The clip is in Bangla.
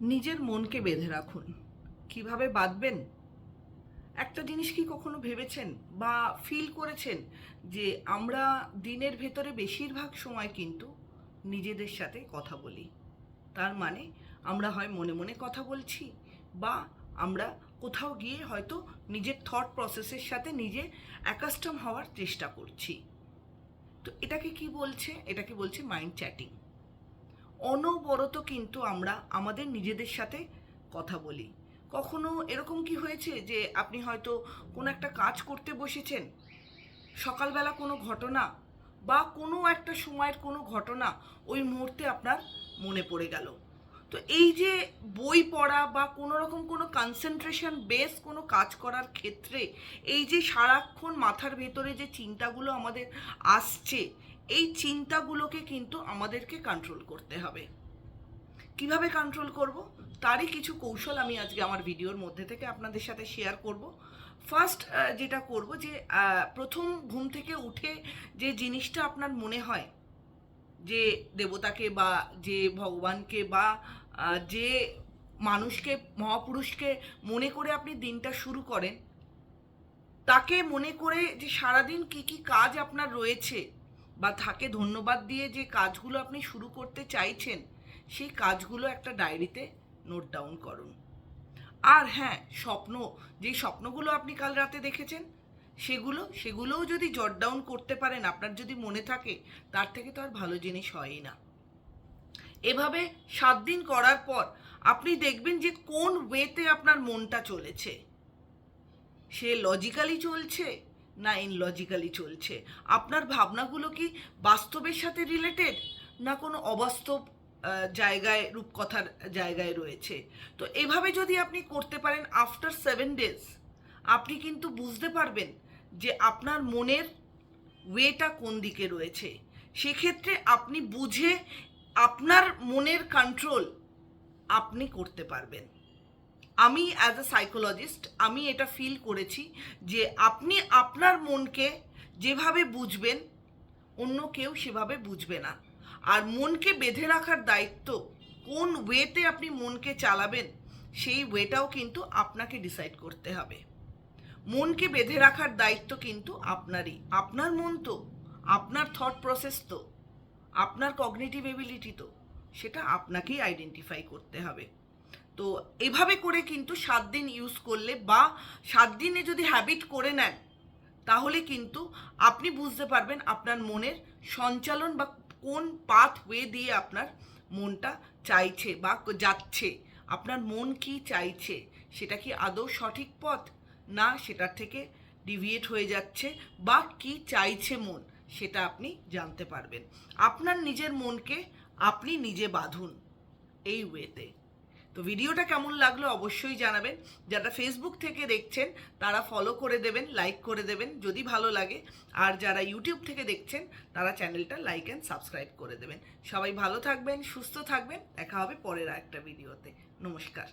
নিজের মনকে বেঁধে রাখুন। কিভাবে বাঁধবেন? একটা জিনিস কি কখনো ভেবেছেন বা ফিল করেছেন যে আমরা দিনের ভেতরে বেশিরভাগ সময় কিন্তু নিজেদের সাথে কথা বলি। তার মানে আমরা হয় মনে মনে কথা বলছি বা আমরা কোথাও গিয়ে হয়তো নিজের থট প্রসেসের সাথে নিজে অ্যাকাস্টম হওয়ার চেষ্টা করছি। তো এটাকে কি বলছে? এটাকে বলছে মাইন্ড চ্যাটিং। অনবরত কিন্তু আমরা আমাদের নিজেদের সাথে কথা বলি। কখনো এরকম কি হয়েছে যে আপনি হয়তো কোনো একটা কাজ করতে বসেছেন, সকালবেলা কোনো ঘটনা বা কোনো একটা সময়ের কোনো ঘটনা ওই মুহূর্তে আপনার মনে পড়ে গেল। তো এই যে বই পড়া বা কোনো রকম কোনো কনসেন্ট্রেশন বেস কোনো কাজ করার ক্ষেত্রে এই যে সারাক্ষণ মাথার ভেতরে যে চিন্তাগুলো আমাদের আসছে, এই চিন্তাগুলোকে কিন্তু আমাদেরকে কন্ট্রোল করতে হবে। কিভাবে কন্ট্রোল করব, তারই কিছু কৌশল আমি আজকে আমার ভিডিওর মধ্যে থেকে আপনাদের সাথে শেয়ার করব। ফার্স্ট যেটা করব যে প্রথম ঘুম থেকে উঠে যে জিনিসটা আপনার মনে হয় যে দেবতাকে বা যে ভগবানকে বা যে মানুষকে, মহাপুরুষকে মনে করে আপনি দিনটা শুরু করেন, তাকে মনে করে যে সারাদিন কি কি কাজ আপনার রয়েছে বা তাকে ধন্যবাদ দিয়ে যে কাজগুলো আপনি শুরু করতে চাইছেন, সেই কাজগুলো একটা ডায়েরিতে নোট ডাউন করুন। আর হ্যাঁ, যে স্বপ্নগুলো আপনি কাল রাতে দেখেছেন সেগুলোও যদি জট ডাউন করতে পারেন, আপনার যদি মনে থাকে, তার থেকে তো আর ভালো জিনিস হয়ই না। এভাবে 7 দিন করার পর আপনি দেখবেন যে কোন ওয়েতে আপনার মনটা চলেছে। সে লজিক্যালি চলছে না ইনলজিক্যালি চলছে। আপনার ভাবনাগুলো কি বাস্তবের সাথে রিলেটেড না কোনো অবাস্তব জায়গায়, রূপকথার জায়গায় রয়েছে। তো এভাবে যদি আপনি করতে পারেন আফটার 7 ডেজ, আপনি কিন্তু বুঝতে পারবেন যে আপনার মনের ওয়েটা কোন দিকে রয়েছে। সেক্ষেত্রে আপনি বুঝে আপনার মনের কন্ট্রোল আপনি করতে পারবেন। আমি অ্যাজ এ সাইকোলজিস্ট আমি এটা ফিল করেছি যে আপনি আপনার মনকে যেভাবে বুঝবেন, অন্য কেউ সেভাবে বুঝবে না। আর মনকে বেঁধে রাখার দায়িত্ব, কোন ওয়েতে আপনি মনকে চালাবেন, সেই ওয়েটাও কিন্তু আপনাকে ডিসাইড করতে হবে। মনকে বেঁধে রাখার দায়িত্ব কিন্তু আপনারই। আপনার মন তো, আপনার থট প্রসেস তো, আপনার কগনিটিভ এবিলিটি তো, সেটা আপনাকেই আইডেন্টিফাই করতে হবে। তো এভাবে করে কিন্তু 7 দিন ইউজ করলে বা 7 দিনে যদি হ্যাবিট করে নেন, তাহলে কিন্তু আপনি বুঝতে পারবেন আপনার মনের সঞ্চালন বা কোন পাথ ওয়ে দিয়ে আপনার মনটা চাইছে বা যাচ্ছে। আপনার মন কি চাইছে, সেটা কি আদৌ সঠিক পথ, না সেটার থেকে ডিভিয়েট হয়ে যাচ্ছে, বা কি চাইছে মন, সেটা আপনি জানতে পারবেন। আপনার নিজের মনকে আপনি নিজে বাঁধুন এই ওয়েতে। তো ভিডিওটা কেমন লাগলো অবশ্যই জানাবেন। যারা ফেসবুক থেকে দেখছেন তারা ফলো করে দেবেন, লাইক করে দেবেন যদি ভালো লাগে। আর যারা ইউটিউব থেকে দেখছেন তারা চ্যানেলটা লাইক অ্যান্ড সাবস্ক্রাইব করে দেবেন। সবাই ভালো থাকবেন, সুস্থ থাকবেন। দেখা হবে পরের একটা ভিডিওতে। নমস্কার।